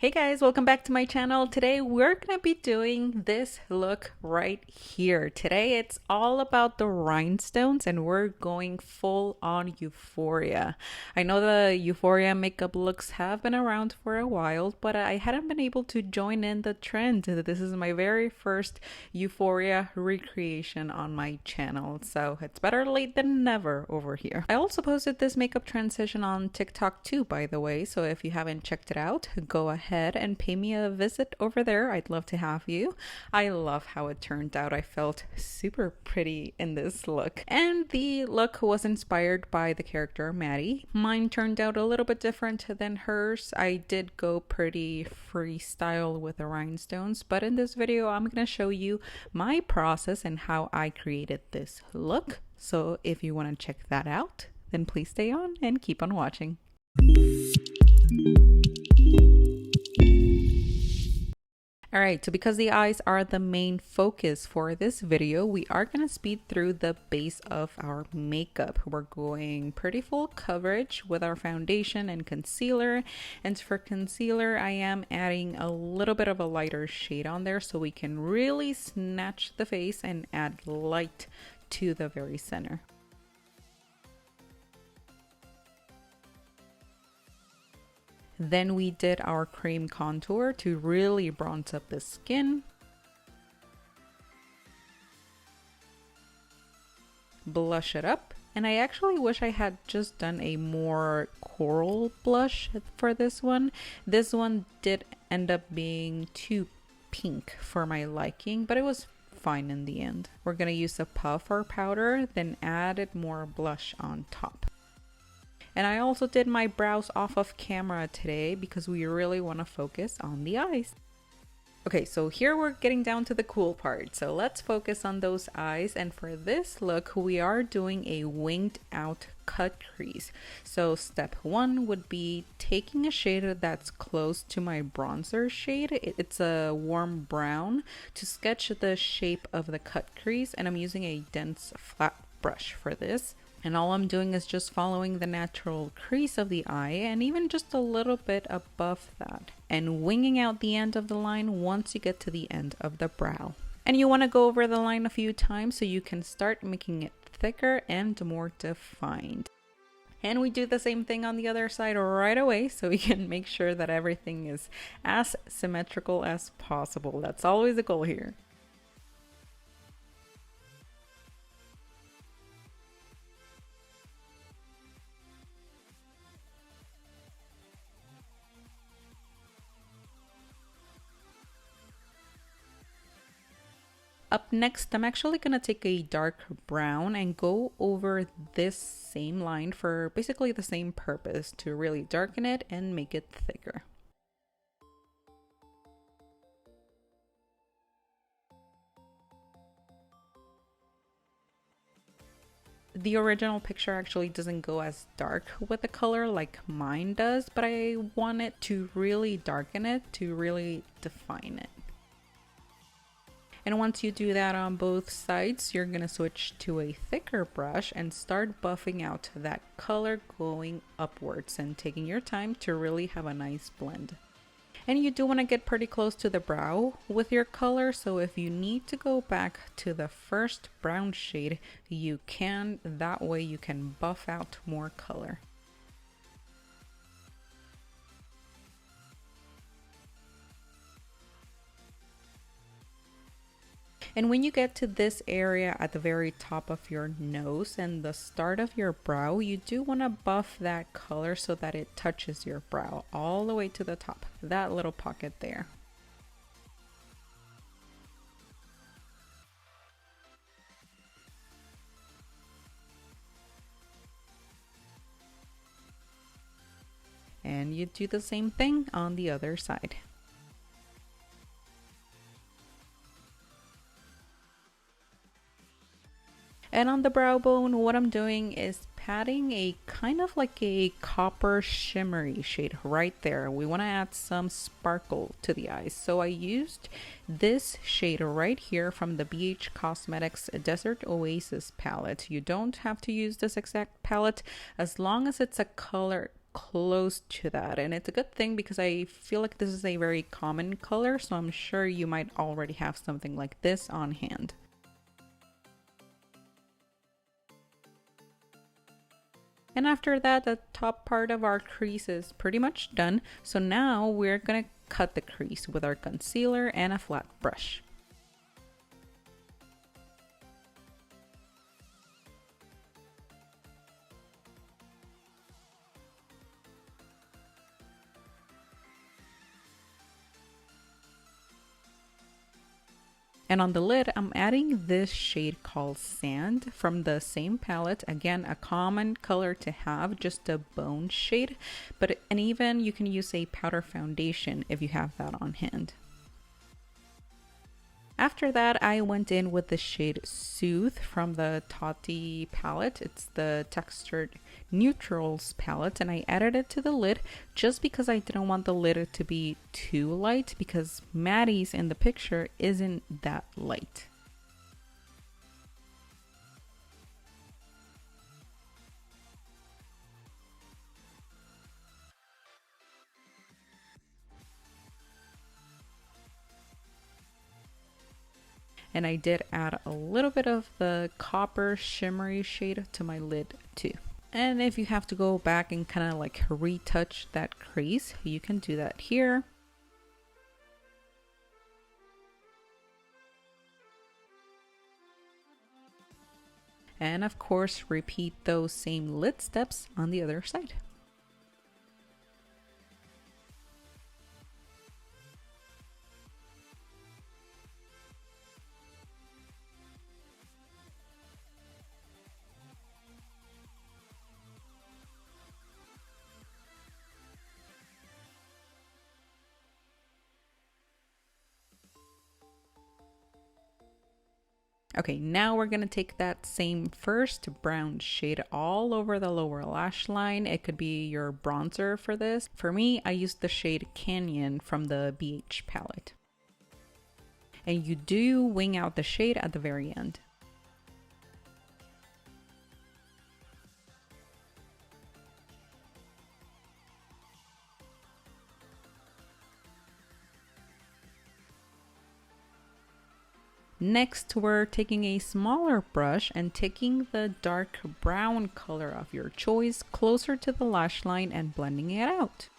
Hey guys, welcome back to my channel. Today we're gonna be doing this look right here. Today it's all about the rhinestones and we're going full on Euphoria. I know the Euphoria makeup looks have been around for a while, but I hadn't been able to join in the trend. This is my very first Euphoria recreation on my channel, so it's better late than never over here. I also posted this makeup transition on TikTok too, by the way, so if you haven't checked it out, go ahead and pay me a visit over there. I'd love to have you. I love how it turned out. I felt super pretty in this look. And the look was inspired by the character Maddy. Mine turned out a little bit different than hers. I did go pretty freestyle with the rhinestones, but in this video I'm going to show you my process and how I created this look. So if you want to check that out, then please stay on and keep on watching. Alright, so because the eyes are the main focus for this video, we are going to speed through the base of our makeup. We're going pretty full coverage with our foundation and concealer. And for concealer, I am adding a little bit of a lighter shade on there so we can really snatch the face and add light to the very center. Then we did our cream contour to really bronze up the skin. Blush it up. And I actually wish I had just done a more coral blush for this one. This one did end up being too pink for my liking, but it was fine in the end. We're going to use a puffer powder, then added more blush on top. And I also did my brows off of camera today because we really want to focus on the eyes. Okay, so here we're getting down to the cool part. So let's focus on those eyes. And for this look, we are doing a winged out cut crease. So step one would be taking a shade that's close to my bronzer shade. It's a warm brown to sketch the shape of the cut crease. And I'm using a dense flat brush for this. And all I'm doing is just following the natural crease of the eye and even just a little bit above that. And winging out the end of the line once you get to the end of the brow. And you want to go over the line a few times so you can start making it thicker and more defined. And we do the same thing on the other side right away so we can make sure that everything is as symmetrical as possible. That's always the goal here. Up next, I'm actually going to take a dark brown and go over this same line for basically the same purpose, to really darken it and make it thicker. The original picture actually doesn't go as dark with the color like mine does, but I wanted to really darken it to really define it. And once you do that on both sides, you're going to switch to a thicker brush and start buffing out that color going upwards and taking your time to really have a nice blend. And you do want to get pretty close to the brow with your color, so if you need to go back to the first brown shade, you can. That way you can buff out more color. And when you get to this area at the very top of your nose and the start of your brow, you do want to buff that color so that it touches your brow all the way to the top, that little pocket there. And you do the same thing on the other side. And on the brow bone, what I'm doing is patting a kind of like a copper shimmery shade right there. We want to add some sparkle to the eyes. So I used this shade right here from the BH Cosmetics Desert Oasis palette. You don't have to use this exact palette as long as it's a color close to that, and it's a good thing because I feel like this is a very common color, so I'm sure you might already have something like this on hand. And after that, the top part of our crease is pretty much done. So now we're gonna cut the crease with our concealer and a flat brush. And on the lid, I'm adding this shade called Sand from the same palette. Again, a common color to have, just a bone shade. And even you can use a powder foundation if you have that on hand. After that, I went in with the shade Soothe from the Tati palette. It's the Textured Neutrals palette, and I added it to the lid just because I didn't want the lid to be too light, because Maddy's in the picture isn't that light. And I did add a little bit of the copper shimmery shade to my lid too. And if you have to go back and kind of like retouch that crease, you can do that here. And of course, repeat those same lid steps on the other side. Okay, now we're gonna take that same first brown shade all over the lower lash line. It could be your bronzer for this. For me, I used the shade Canyon from the BH palette. And you do wing out the shade at the very end. Next, we're taking a smaller brush and taking the dark brown color of your choice closer to the lash line and blending it out.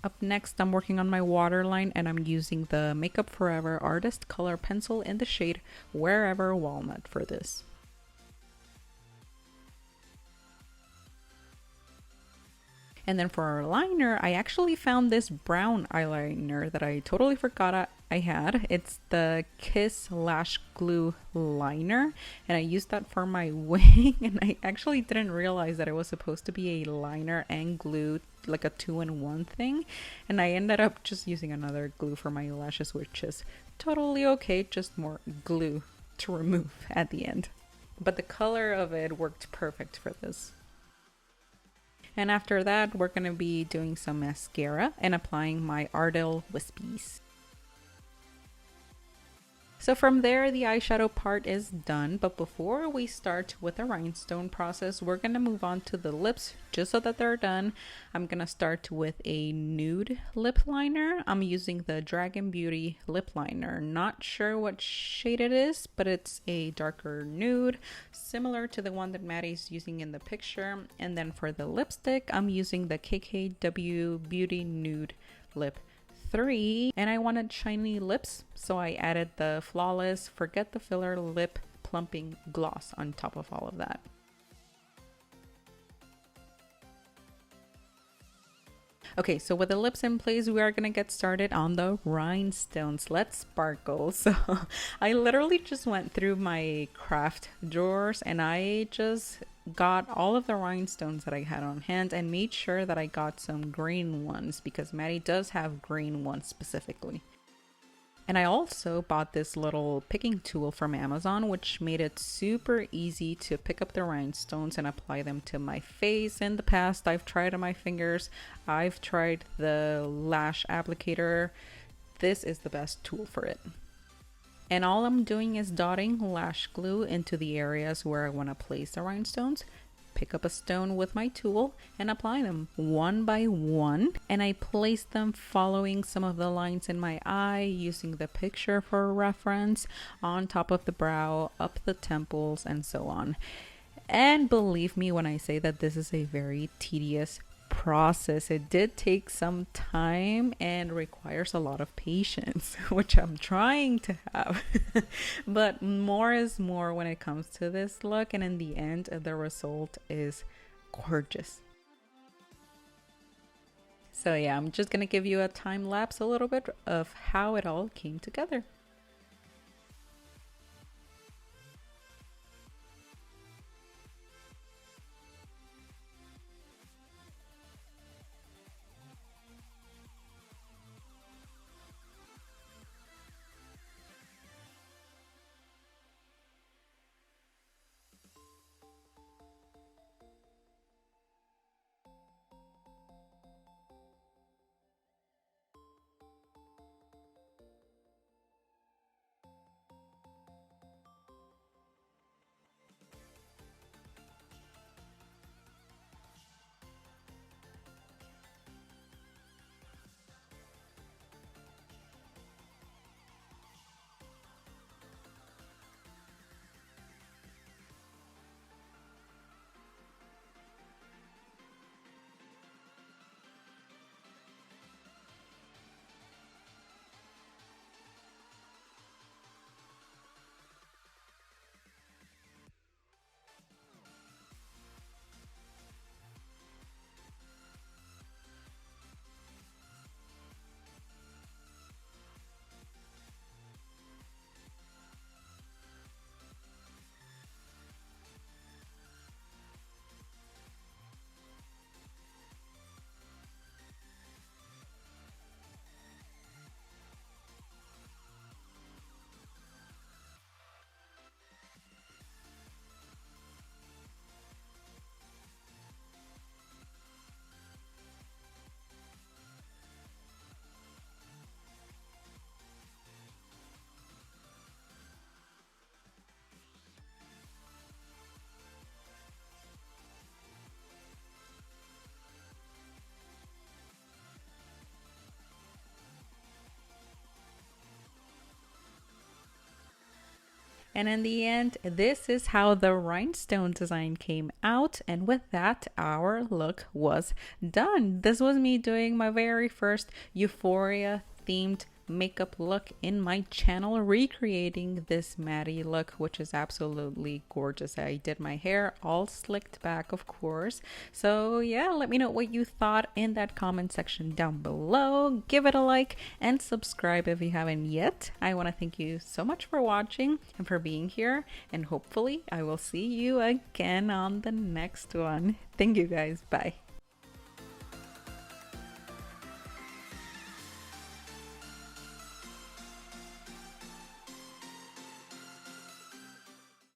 Up next, I'm working on my waterline and I'm using the Makeup Forever Artist Color Pencil in the shade Wherever Walnut for this. And then for our liner, I actually found this brown eyeliner that I totally forgot I had. It's the Kiss Lash Glue Liner, and I used that for my wing, and I actually didn't realize that it was supposed to be a liner and glue, like a 2-in-1 thing, and I ended up just using another glue for my lashes, which is totally okay, just more glue to remove at the end. But the color of it worked perfect for this. And after that, we're going to be doing some mascara and applying my ARDELL Wispies. So from there, the eyeshadow part is done, but before we start with the rhinestone process, we're going to move on to the lips just so that they're done. I'm going to start with a nude lip liner. I'm using the Dragon Beauty lip liner. Not sure what shade it is, but it's a darker nude, similar to the one that Maddy's using in the picture. And then for the lipstick, I'm using the KKW Beauty Nude Lip 3, and I wanted shiny lips, so I added the Flawless Forget the Filler Lip Plumping Gloss on top of all of that. Okay, so with the lips in place, we are gonna get started on the rhinestones. Let's sparkle. So I literally just went through my craft drawers and I just got all of the rhinestones that I had on hand and made sure that I got some green ones because Maddy does have green ones specifically. And I also bought this little picking tool from Amazon, which made it super easy to pick up the rhinestones and apply them to my face. In the past, I've tried on my fingers. I've tried the lash applicator. This is the best tool for it. And all I'm doing is dotting lash glue into the areas where I want to place the rhinestones. Pick up a stone with my tool and apply them one by one, and I place them following some of the lines in my eye, using the picture for reference, on top of the brow, up the temples, and so on. And believe me when I say that this is a very tedious process. It did take some time and requires a lot of patience, which I'm trying to have. But more is more when it comes to this look, and in the end the result is gorgeous. So yeah, I'm just gonna give you a time lapse a little bit of how it all came together. And in the end, this is how the rhinestone design came out. And with that, our look was done. This was me doing my very first Euphoria themed makeup look in my channel, recreating this Maddy look, which is absolutely gorgeous. I did my hair all slicked back, of course. So yeah, let me know what you thought in that comment section down below. Give it a like and subscribe if you haven't yet. I want to thank you so much for watching and for being here, and hopefully I will see you again on the next one. Thank you guys. Bye.